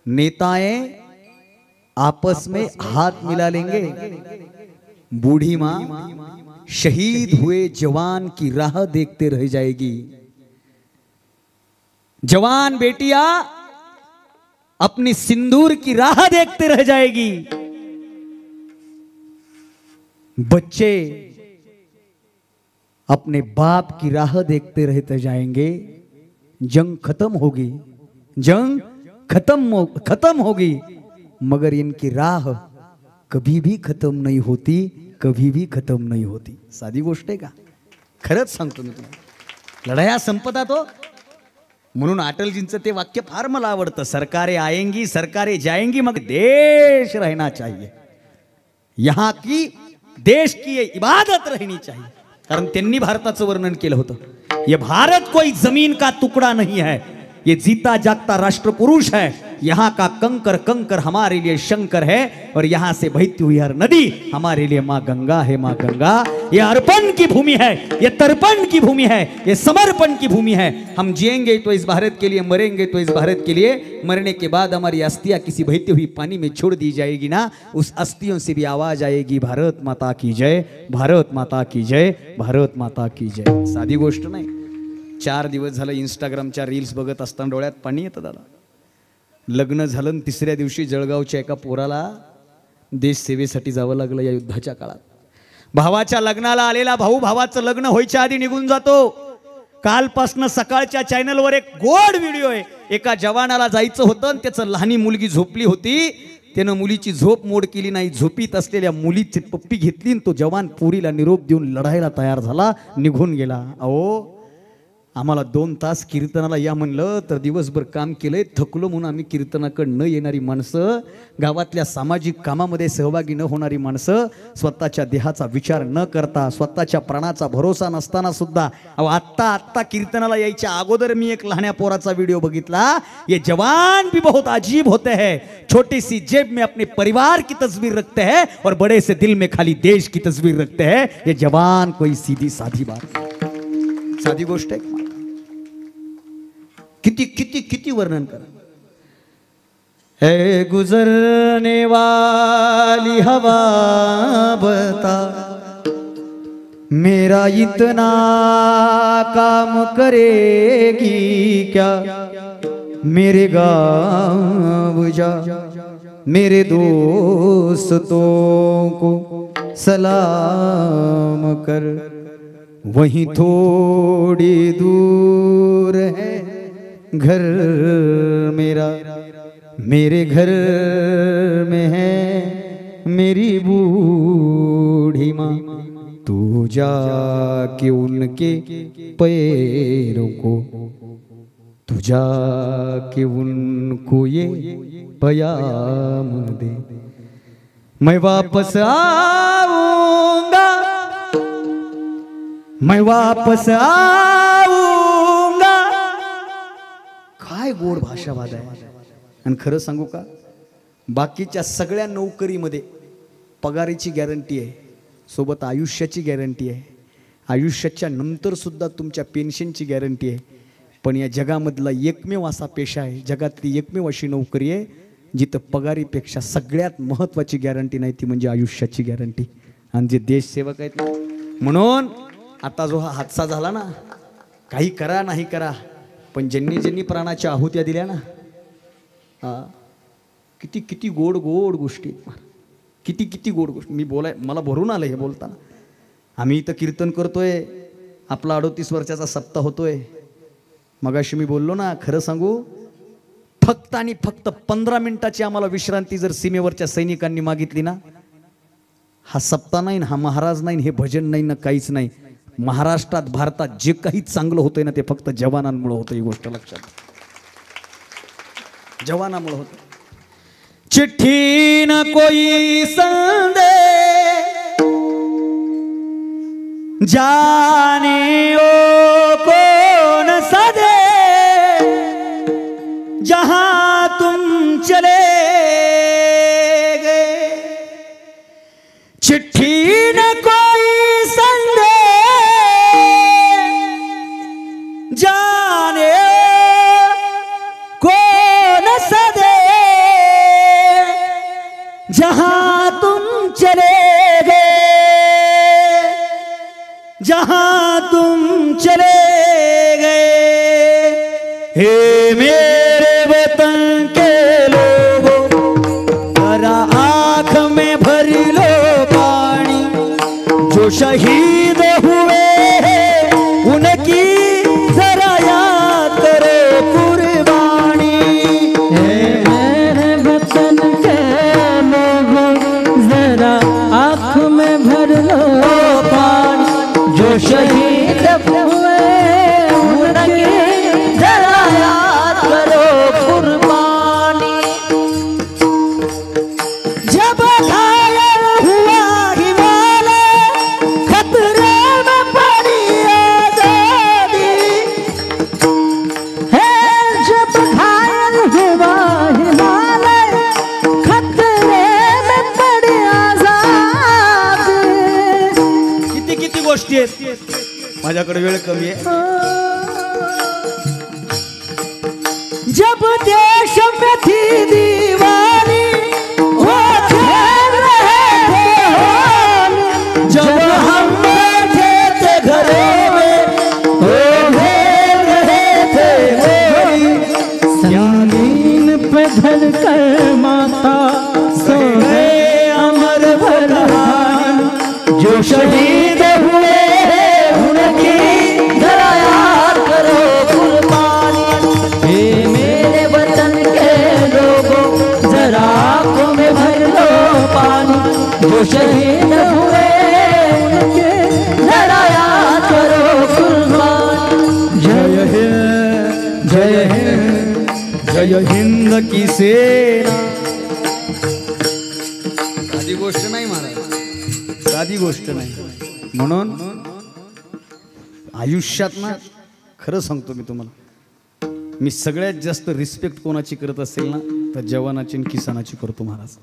नेताएं आपस में हाथ मिला लेंगे, बूढ़ी मां शहीद हुए जवान की राह देखते रह जाएगी। जवान बेटियां अपनी सिंदूर की राह देखते रह जाएगी। बच्चे अपने बाप की राह देखते रहते जाएंगे। जंग खत्म होगी, जंग खत्म होगी, मगर इनकी राह कभी भी खत्म नहीं होती, कभी भी खत्म नहीं होती। साधी गोष्ट आहे का? खरंच सांगतो मी तुम्हाला, लढाया संपतात तो। म्हणून अटलजींचं ते वाक्य फार मला आवडतं, सरकारें आएंगी सरकारें जाएंगी मगर देश रहना चाहिए, यहाँ की देश की ये इबादत रहनी चाहिए। कारण त्यांनी भारताचं वर्णन केलं होतं, ये भारत कोई जमीन का टुकड़ा नहीं है, ये जीता जागता राष्ट्र पुरुष है। यहाँ का कंकर कंकर हमारे लिए शंकर है, और यहाँ से बहती हुई हर नदी हमारे लिए माँ गंगा है। माँ गंगा ये अर्पण की भूमि है, ये तर्पण की भूमि है, ये समर्पण की भूमि है। हम जिएंगे तो इस भारत के लिए, मरेंगे तो इस भारत के लिए। मरने के बाद हमारी अस्थियां किसी बहती हुई पानी में छोड़ दी जाएगी ना, उस अस्थियों से भी आवाज आएगी, भारत माता की जय, भारत माता की जय, भारत माता की जय। साधी गोष्ट नाही। 4 दिवस झालं इंस्टाग्रामच्या रील्स बघत असताना डोळ्यात पाणी येतं दादा। लग्न झालं, तिसऱ्या दिवशी जळगावच्या एका पोराला देश सेवेसाठी जावं लागलं या युद्धाच्या काळात। भावाच्या लग्नाला आलेला भाऊ भावाचं लग्न व्हायच्या आधी निघून जातो। कालपासनं सकाळच्या चॅनलवर एक गोड व्हिडिओ आहे, एका जवानाला जायचं होतं आणि त्याचं लहानी मुलगी झोपली होती, त्यानं मुलीची झोप मोड केली नाही, झोपीत असलेल्या मुलीची पप्पी घेतली आणि तो जवान पुरीला निरोप देऊन लढायला तयार झाला, निघून गेला। अहो आम्हाला 2 तास कीर्तनाला या म्हणलं तर दिवसभर काम केलंय, थकलो म्हणून आम्ही कीर्तनाकडे न येणारी माणसं, गावातल्या सामाजिक कामामध्ये सहभागी न होणारी माणसं, स्वतःच्या देहाचा विचार न करता, स्वतःच्या प्राणाचा भरोसा नसताना सुद्धा, अहो आत्ता कीर्तनाला यायच्या अगोदर मी एक लहान्या पोराचा व्हिडिओ बघितला। ये जवान भी बहुत अजीब होते हैं, छोटी सी जेब में अपने परिवार की तस्वीर रखते हैं और बड़े से दिल में खाली देश की तस्वीर रखते हैं। ये जवान कोई सीधी साधी बात नहीं, साधी गोष्ट है। किती किती किती वर्णन करा। है गुजरने वाली हवा बता, मेरा इतना काम करेगी क्या, मेरे गाँव जा, मेरे दोस्तों को सलाम कर, वहीं थोड़ी दूर है घर मेरा, मेरे घर में है मेरी बूढ़ी माँ, तू जाके उनके पैरों को, तू जाके उनको ये पयाम दे, मैं वापस आऊंगा, मैं वापस आऊंगा। काय गोड भाषावाद आहे। आणि खरं सांगू का, बाकीच्या सगळ्या नोकरीमध्ये पगारीची गॅरंटी आहे, सोबत आयुष्याची गॅरंटी आहे, आयुष्याच्या नंतर सुद्धा तुमच्या पेन्शनची गॅरंटी आहे, पण या जगामधला एकमेव असा पेशा आहे, जगातली एकमेव अशी नोकरी आहे जिथं पगारीपेक्षा सगळ्यात महत्त्वाची गॅरंटी नाही, ती म्हणजे आयुष्याची गॅरंटी। आणि जे देशसेवक आहेत ना, म्हणून आता जो हा हादसा झाला ना, काही करा नाही करा, पण ज्यांनी प्राणाच्या आहुत्या दिल्या ना, किती किती गोड गोड गोष्टी, किती किती गोड गोष्टी। मी मला भरून आलं हे बोलताना। आम्ही इथं कीर्तन करतोय, आपला 38 वर्षाचा सप्ताह होतोय। मगाशी मी बोललो ना, खरं सांगू, फक्त आणि फक्त 15 मिनिटाची आम्हाला विश्रांती जर सीमेवरच्या सैनिकांनी मागितली ना, हा सप्ताह नाही, हा महाराज नाही, हे भजन नाही ना, काहीच नाही। महाराष्ट्रात भारतात जे काही चांगलं होतंय ना, ते फक्त जवानांमुळे होतं, ही गोष्ट लक्षात, जवानांमुळे होतं। चिट्ठी न कोई संदेश जाने ओ कौन सदे, जहां तुम चले गए, चिट्ठी न कोई संदेश जाने कौन सदे, जहां तुम चले गए, जहां तुम चले गए, हे मेरे वतन के लोगों, जरा आँख में भर लो पानी। जो शहीद हुए हैं उनकी जरा याद करो कुर्बानी। हे मेरे वतन के लोगों, जरा आँख में भर लो पानी। जो शहीद हुए उनकी जरा याद करो कुर्बानी। जब घायल हुआ हिमालय, खतरे में पड़ी आजादी। है जब घायल हुआ हिमालय, खतरे में पड़ी आजादी। किती किती गोष्टी आहेत, माझ्याकडे वेळ कमी आहे। जब देश में थी दीवानी, वो खेल रहे थे होली। जब हम बैठे थे घरों में, वो खेल रहे थे होली। जमीन पे धर कर माता सो गए अमर बलिदान। जो शहीद हुए उनकी जरा याद करो कुर्बानी। हे मेरे वतन के लोगों, जरा आँखों में भर लो पानी। जो शहीद हुए उनके जरा याद करो कुर्बानी। जय हिंद, जय हिंद, जय हिंद की सेना। साधी गोष्ट नाही महाराज, साधी गोष्ट नाही। म्हणून आयुष्यात ना, खरं सांगतो मी तुम्हाला, मी सगळ्यात जास्त रिस्पेक्ट कोणाची करत असेल ना, तर जवानाची आणि किसानाची करतो महाराज।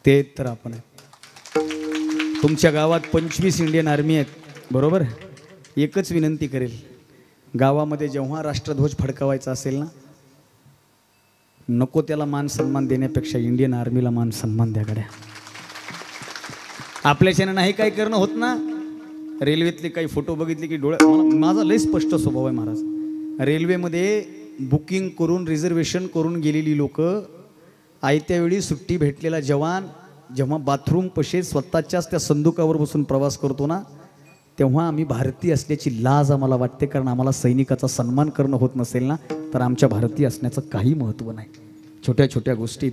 ते तर आपण आहे। तुमच्या गावात 25 इंडियन आर्मी आहेत, बरोबर? एकच विनंती करेल, गावामध्ये जेव्हा राष्ट्रध्वज फडकावायचा असेल ना, नको त्याला मान सन्मान देण्यापेक्षा इंडियन आर्मीला मान सन्मान द्या गड्या। आपल्याच्याने नाही काही करणं होत ना। रेल्वेतले काही फोटो बघितले की डोळ्या, माझा लय स्पष्ट स्वभाव आहे महाराज। रेल्वेमध्ये बुकिंग करून रिझर्वेशन करून गेलेली लोक, आयत्या वेळी सुट्टी भेटलेला जवान जेव्हा बाथरूम पशे स्वतःच्याच त्या संदुकावर बसून प्रवास करतो ना, तेव्हा आम्ही भारतीय असल्याची लाज आम्हाला वाटते। कारण आम्हाला सैनिकाचा सन्मान करणं होत नसेल ना, तर आमच्या भारतीय असण्याचं काही महत्त्व नाही। छोट्या छोट्या गोष्टीत